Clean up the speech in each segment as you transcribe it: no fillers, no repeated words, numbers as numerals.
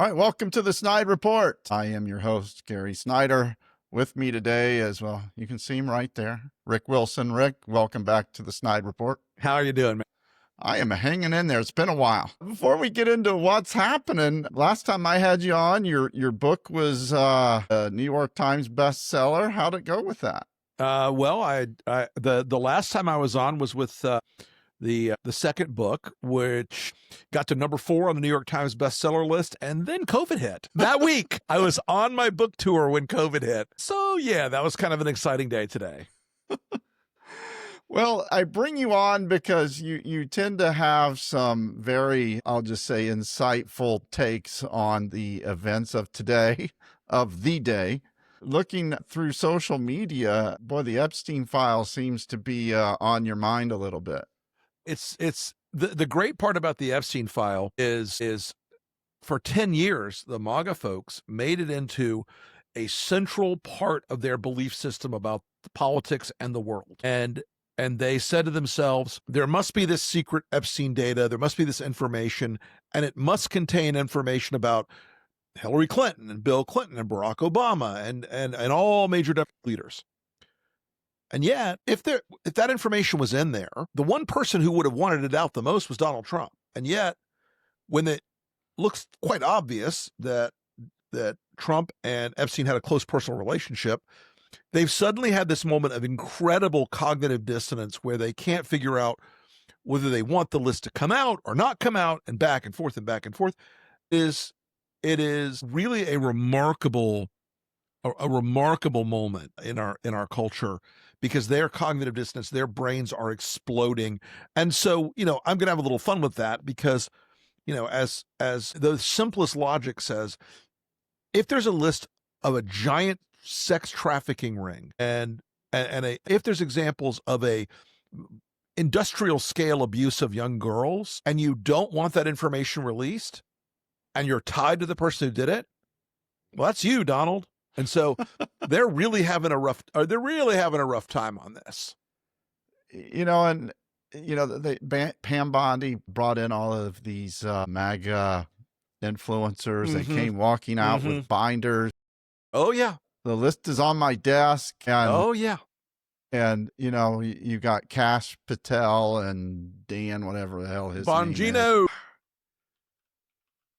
All right, welcome to the SnydeReport. I am your host, Gary Snyder. With me today as well, you can see him right there, Rick Wilson. Rick, welcome back to the SnydeReport. How are you doing, man? I am hanging in there. It's been a while. Before we get into what's happening, last time I had you on, your book was a New York Times bestseller. How'd it go with that? Well, the last time I was on was with the second book, which got to number 4 on the New York Times bestseller list, and then COVID hit. That week, I was on my book tour when COVID hit. So yeah, that was kind of an exciting day today. Well, I bring you on because you tend to have some very, I'll just say, insightful takes on the events of today, of the day. Looking through social media, boy, the Epstein file seems to be on your mind a little bit. It's the great part about the Epstein file is for 10 years, the MAGA folks made it into a central part of their belief system about the politics and the world. And they said to themselves, there must be this secret Epstein data, there must be this information, and it must contain information about Hillary Clinton and Bill Clinton and Barack Obama and all major leaders. And yet, if that information was in there, the one person who would have wanted it out the most was Donald Trump. And yet, when it looks quite obvious that Trump and Epstein had a close personal relationship, they've suddenly had this moment of incredible cognitive dissonance where they can't figure out whether they want the list to come out or not come out, and back and forth and back and forth. It is really a remarkable moment in our culture, because their cognitive dissonance, their brains are exploding. And so, I'm going to have a little fun with that because, as the simplest logic says, if there's a list of a giant sex trafficking ring and if there's examples of a industrial scale abuse of young girls, and you don't want that information released, and you're tied to the person who did it, well, that's you, Donald. And so they're really having a rough time on this. Pam Bondi brought in all of these MAGA influencers that came walking out with binders. Oh yeah. The list is on my desk. And, oh yeah. And you got Cash Patel and Dan, whatever the hell his name Bongino. is.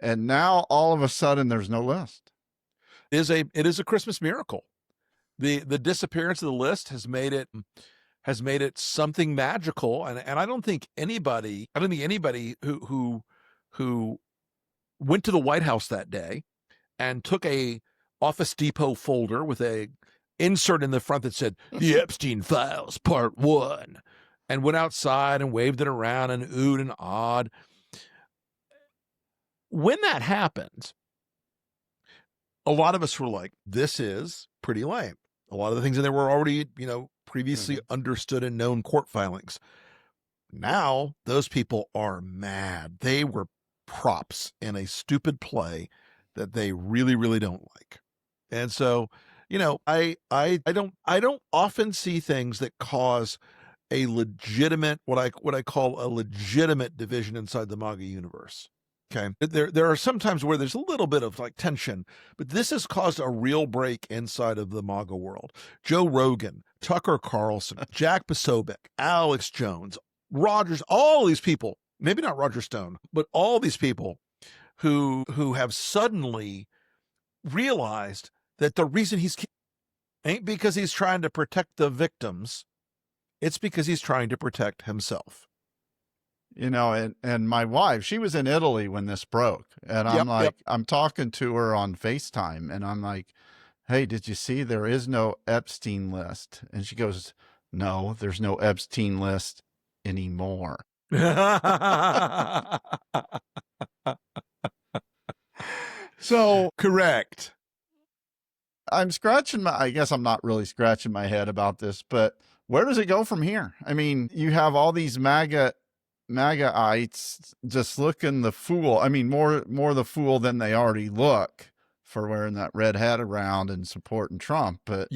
And now all of a sudden there's no list. It is a Christmas miracle. The disappearance of the list has made it something magical, and I don't think anybody who went to the White House that day and took a Office Depot folder with a insert in the front that said "The Epstein Files Part 1" and went outside and waved it around and oohed and awed. When that happened, a lot of us were like, this is pretty lame. A lot of the things in there were already, previously understood and known court filings. Now those people are mad. They were props in a stupid play that they really, really don't like. And so, I don't often see things that cause a legitimate, what I call a legitimate division inside the MAGA universe. Okay. There are some times where there's a little bit of tension, but this has caused a real break inside of the MAGA world. Joe Rogan, Tucker Carlson, Jack Posobiec, Alex Jones, Rogers, all these people, maybe not Roger Stone, but all these people who have suddenly realized that the reason he's ain't because he's trying to protect the victims. It's because he's trying to protect himself. And my wife, she was in Italy when this broke. And I'm I'm talking to her on FaceTime and I'm like, hey, did you see there is no Epstein list? And she goes, no, there's no Epstein list anymore. So correct. I guess I'm not really scratching my head about this, but where does it go from here? I mean, you have all these MAGAites just looking the fool. I mean, more the fool than they already look for wearing that red hat around and supporting Trump. But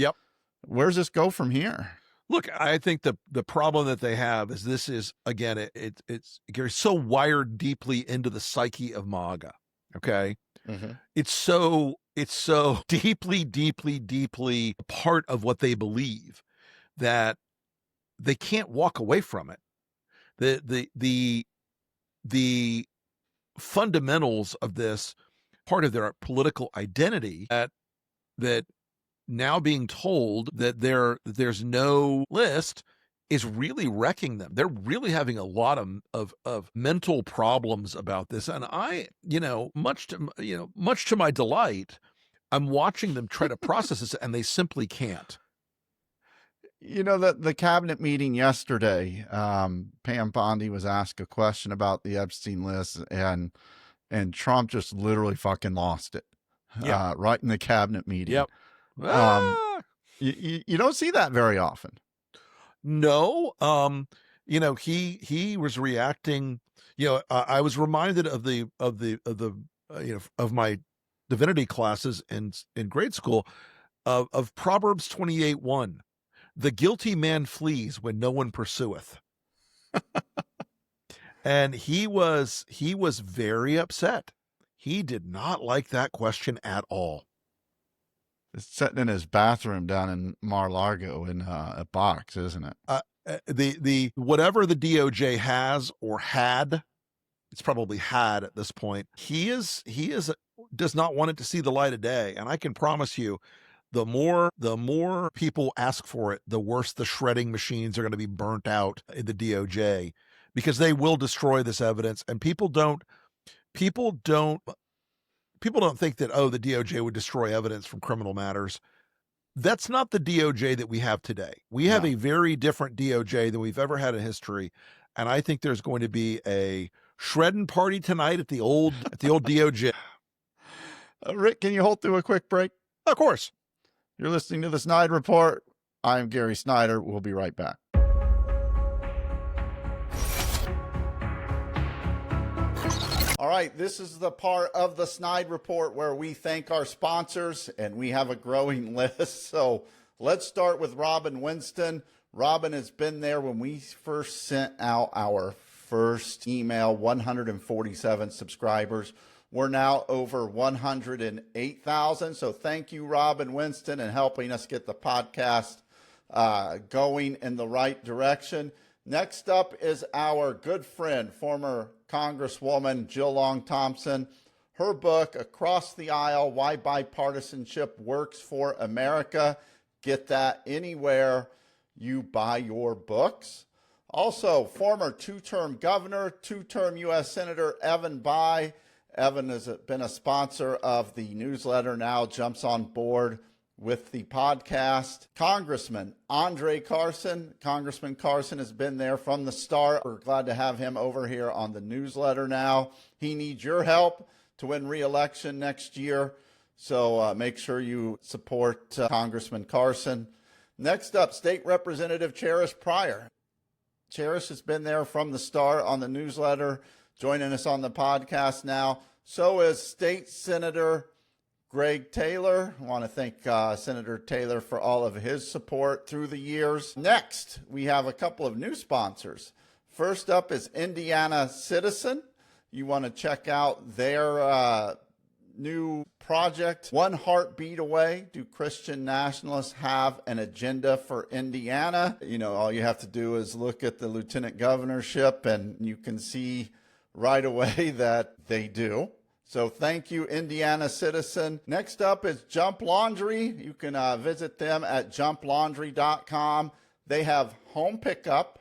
where's this go from here? Look, I think the problem that they have is this is, again, it's so wired deeply into the psyche of MAGA. Okay. It's so deeply, deeply, deeply part of what they believe that they can't walk away from it. The fundamentals of this, part of their political identity, that now being told that there's no list is really wrecking them. They're really having a lot of mental problems about this. And I, much to my delight, I'm watching them try to process this, and they simply can't. The cabinet meeting yesterday, Pam Bondi was asked a question about the Epstein list, and Trump just literally fucking lost it. Yeah. Right in the cabinet meeting. Yep. You don't see that very often. No. He was reacting. I was reminded of my divinity classes in grade school of Proverbs 28:1. The guilty man flees when no one pursueth. And he was very upset. He did not like that question at all. It's sitting in his bathroom down in Mar-a-Lago in a box, isn't it? The whatever the DOJ has or had, it's probably had at this point. He does not want it to see the light of day. And I can promise you, the more people ask for it, the worse the shredding machines are going to be burnt out in the DOJ, because they will destroy this evidence. And people don't think that, the DOJ would destroy evidence from criminal matters. That's not the DOJ that we have today. We have a very different DOJ than we've ever had in history. And I think there's going to be a shredding party tonight at the old DOJ. Rick, can you hold through a quick break? Of course. You're listening to the Snyder Report. I'm Gary Snyder. We'll be right back. All right, this is the part of the Snyder Report where we thank our sponsors, and we have a growing list. So let's start with Robin Winston. Robin has been there when we first sent out our first email, 147 subscribers. We're now over 108,000. So thank you, Robin Winston, and helping us get the podcast going in the right direction. Next up is our good friend, former Congresswoman Jill Long Thompson. Her book, Across the Aisle, Why Bipartisanship Works for America. Get that anywhere you buy your books. Also, former two-term governor, two-term U.S. Senator Evan Bayh. Evan has been a sponsor of the newsletter, now jumps on board with the podcast. Congressman Andre Carson. Congressman Carson has been there from the start. We're glad to have him over here on the newsletter now. He needs your help to win re-election next year, so make sure you support Congressman Carson. Next up, State Representative Cherish Pryor. Cherish has been there from the start on the newsletter, joining us on the podcast now. So is State Senator Greg Taylor. I want to thank Senator Taylor for all of his support through the years. Next, we have a couple of new sponsors. First up is Indiana Citizen. You want to check out their new project, One Heartbeat Away. Do Christian nationalists have an agenda for Indiana? All you have to do is look at the lieutenant governorship, and you can see right away that they do. So thank you, Indiana Citizen. Next up is Jump Laundry. You can visit them at jumplaundry.com. They have home pickup.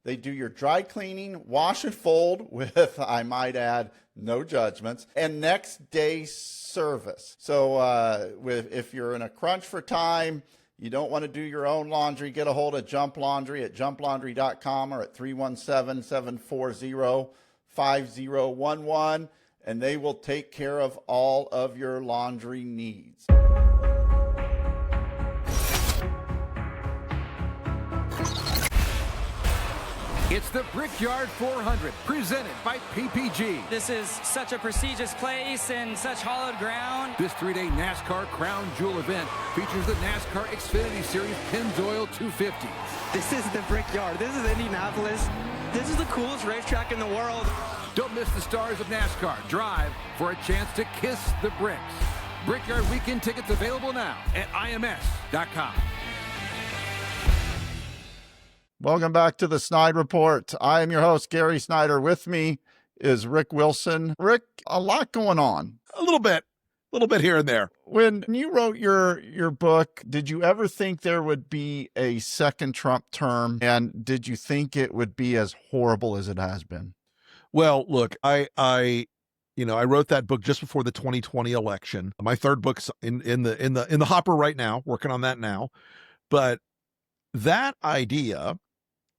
They do your dry cleaning, wash and fold with, I might add, no judgments, and next day service. So if you're in a crunch for time, you don't want to do your own laundry, get a hold of Jump Laundry at jumplaundry.com or at 317-740-5011, and they will take care of all of your laundry needs. It's the Brickyard 400, presented by PPG. This is such a prestigious place and such hallowed ground. This 3-day NASCAR Crown Jewel event features the NASCAR Xfinity Series Pennzoil 250. This is the Brickyard. This is Indianapolis. This is the coolest racetrack in the world. Don't miss the stars of NASCAR. Drive for a chance to kiss the bricks. Brickyard Weekend tickets available now at ims.com. Welcome back to the SnydeReport. I am your host, Gary Snyder. With me is Rick Wilson. Rick, a lot going on. A little bit here and there. When you wrote your book, did you ever think there would be a second Trump term? And did you think it would be as horrible as it has been? Well, look, I wrote that book just before the 2020 election. My third book's in the hopper right now, working on that now. But that idea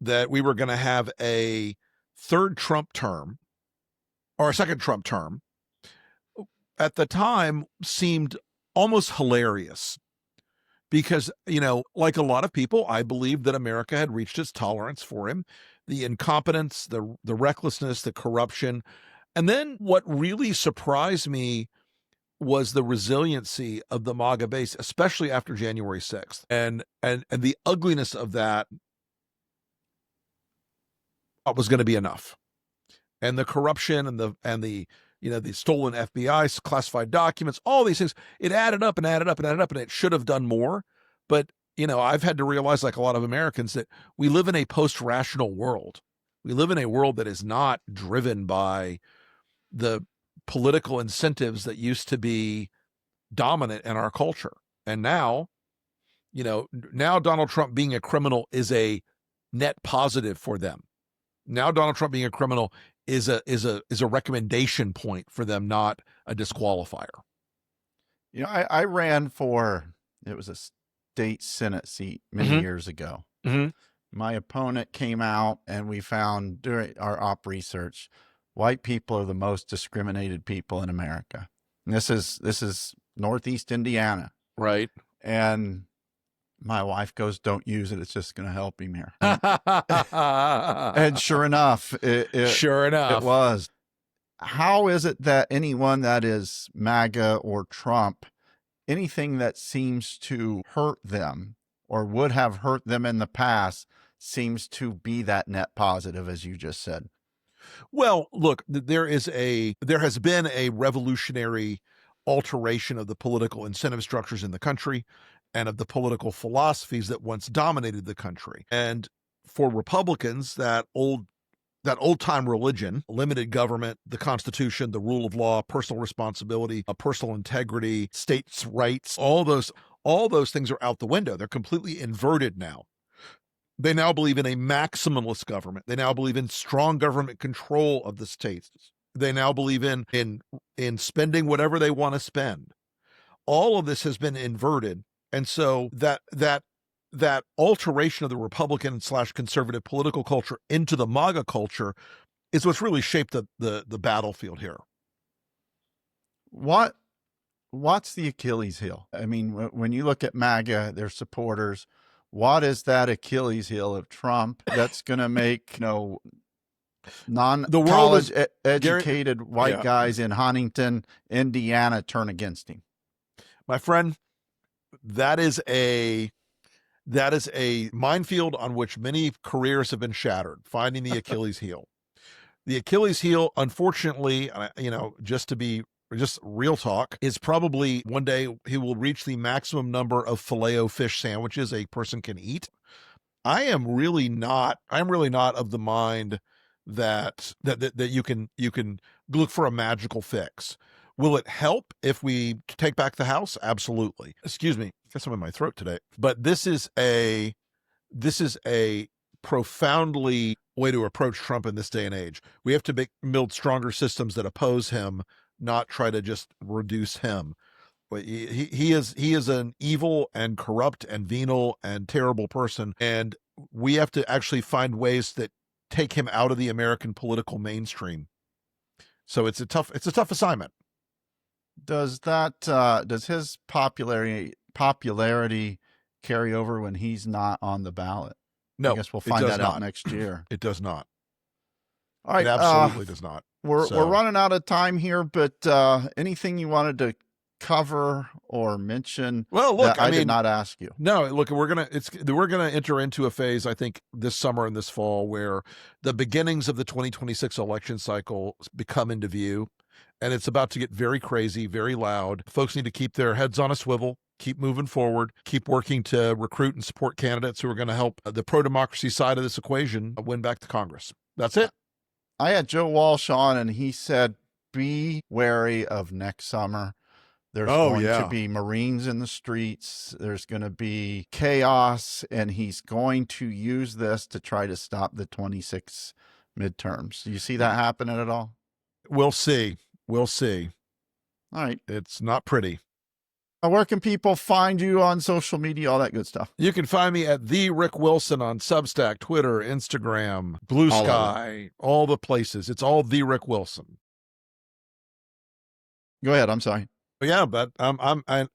that we were going to have a third Trump term or a second Trump term at the time seemed almost hilarious because, like a lot of people, I believed that America had reached its tolerance for him, the incompetence, the recklessness, the corruption. And then what really surprised me was the resiliency of the MAGA base, especially after January 6th. And the ugliness of that was going to be enough. And the corruption and the stolen FBI classified documents, all these things, it added up and added up and added up, and it should have done more. But, I've had to realize, like a lot of Americans, that we live in a post-rational world. We live in a world that is not driven by the political incentives that used to be dominant in our culture. And now, now Donald Trump being a criminal is a net positive for them. Now Donald Trump being a criminal is a recommendation point for them, not a disqualifier. I ran for, it was a state Senate seat many years ago. Mm-hmm. My opponent came out and we found during our op research, white people are the most discriminated people in America. And this is Northeast Indiana. Right. And my wife goes, don't use it. It's just going to help him here. And sure enough, it was. How is it that anyone that is MAGA or Trump, anything that seems to hurt them or would have hurt them in the past seems to be that net positive, as you just said? Well, look, there has been a revolutionary alteration of the political incentive structures in the country and of the political philosophies that once dominated the country. And for Republicans, that old-time religion, limited government, the Constitution, the rule of law, personal responsibility, personal integrity, states' rights, all those things are out the window. They're completely inverted now. They now believe in a maximalist government. They now believe in strong government control of the states. They now believe in spending whatever they want to spend. All of this has been inverted. And so that alteration of the Republican / conservative political culture into the MAGA culture is what's really shaped the battlefield here. What's the Achilles heel? I mean, when you look at MAGA, their supporters, what is that Achilles heel of Trump that's going to make non-college educated white guys in Huntington, Indiana turn against him? My friend, that is a minefield on which many careers have been shattered, finding the Achilles heel. The Achilles heel, unfortunately, just real talk, is probably one day he will reach the maximum number of fillet-o-fish sandwiches a person can eat. I'm really not of the mind that you can look for a magical fix. Will it help if we take back the House? Absolutely. Excuse me, I guess I'm in my throat today. But this is a profoundly way to approach Trump in this day and age. We have to build stronger systems that oppose him, not try to just reduce him. He is an evil and corrupt and venal and terrible person, and we have to actually find ways that take him out of the American political mainstream. So it's a tough assignment. Does his popularity carry over when he's not on the ballot? No, I guess we'll find that out next year. It does not. All right, it absolutely does not. We're running out of time here, but anything you wanted to cover or mention Well, look, that I did not ask you? No, look, we're gonna enter into a phase, I think, this summer and this fall where the beginnings of the 2026 election cycle become into view, and it's about to get very crazy, very loud. Folks need to keep their heads on a swivel, keep moving forward, keep working to recruit and support candidates who are going to help the pro-democracy side of this equation win back to Congress. That's it. I had Joe Walsh on, and he said, be wary of next summer. There's going to be Marines in the streets. There's going to be chaos, and he's going to use this to try to stop the 26 midterms. Do you see that happening at all? We'll see. We'll see. All right. It's not pretty. Where can people find you on social media, all that good stuff? You can find me at The Rick Wilson on Substack, Twitter, Instagram, Blue Sky, all the places. It's all The Rick Wilson. Go ahead. I'm sorry. Yeah, but I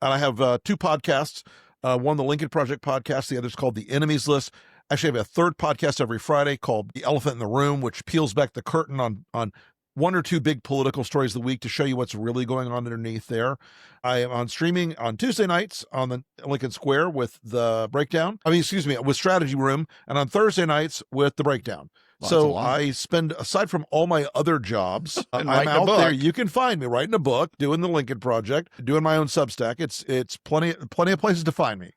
have two podcasts. One, the Lincoln Project podcast. The other's called The Enemies List. Actually, I have a third podcast every Friday called The Elephant in the Room, which peels back the curtain on one or two big political stories of the week to show you what's really going on underneath there. I am on streaming on Tuesday nights on the Lincoln Square with the Breakdown. With Strategy Room, and on Thursday nights with the Breakdown. Well, so I spend, aside from all my other jobs, I'm out there. You can find me writing a book, doing the Lincoln Project, doing my own Substack. It's plenty of places to find me.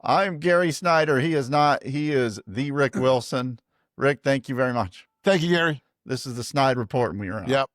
I'm Gary Snyder. He is not. He is the Rick Wilson. Rick, thank you very much. Thank you, Gary. This is the SnydeReport, and we are out. Yep.